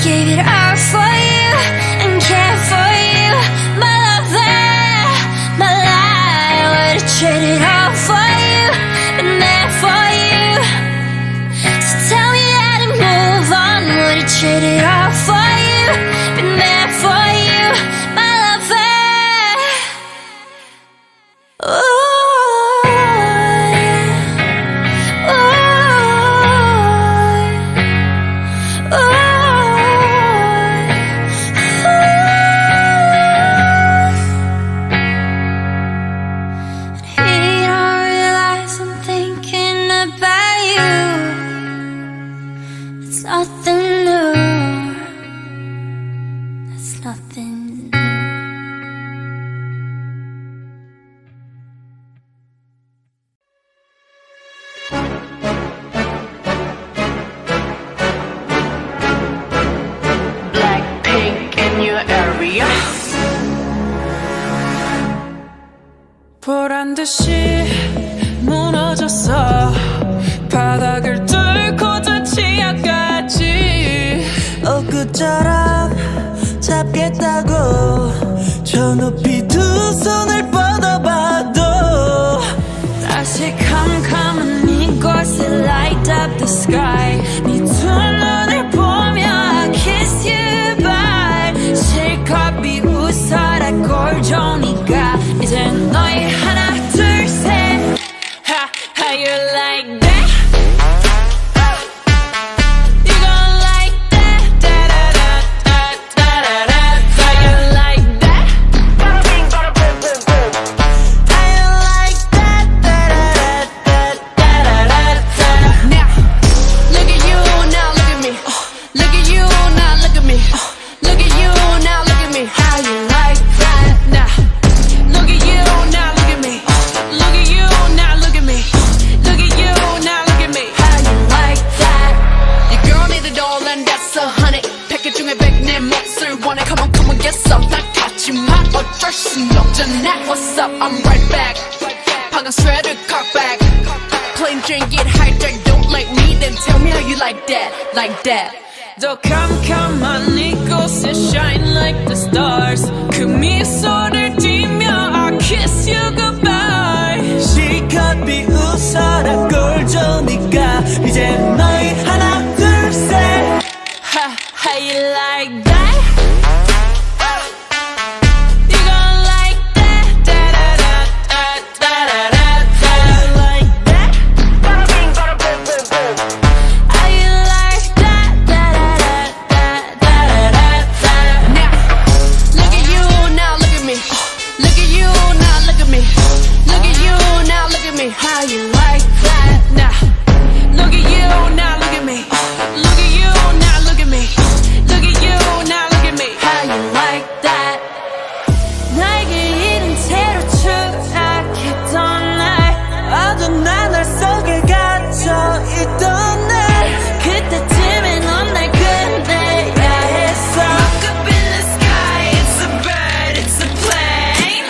gave it all for you and cared for you. My lover, my life, would've traded all for you, been there for you. So tell me how to move on, would've traded all for you, been there for you, my lover. Ooh. Nothing new. That's nothing new. Blackpink in your area. 보란 듯이 무너졌어. 바닥을 뚫고 저 치아까지 엊그처럼 잡겠다고 저 높이 두 손을 뻗어봐도 다시 캄캄한 이곳에 light up the sky. 네 두 눈을 보며 I kiss you bye. 실컷 비웃어라 꼴좋으니까 이제 너희 하나 둘 셋. How you like that? 어쩔 순 없잖아. What's up? I'm right back. 방금 sweater cock back. Plain drink it hijack. Don't like me, then tell me how you like that, like that. 더 캄캄한 이곳에 shine like the stars. 그 미소를 띠며 I kiss you goodbye. 실컷 비웃어라 꼴좋으니까 이제 너희 하나 둘 셋. How you like that? How you like that? Now, look at you, now look at me. Look at you, now look at me. Look at you, now look at me. How you like that? 나에게 이른 채로 추락했던 날, 어두운 나날 속에 갇혀 있던 날, 그때쯤에 넌 날 끝내야 했어. Look up in the sky, it's a bird, it's a plane.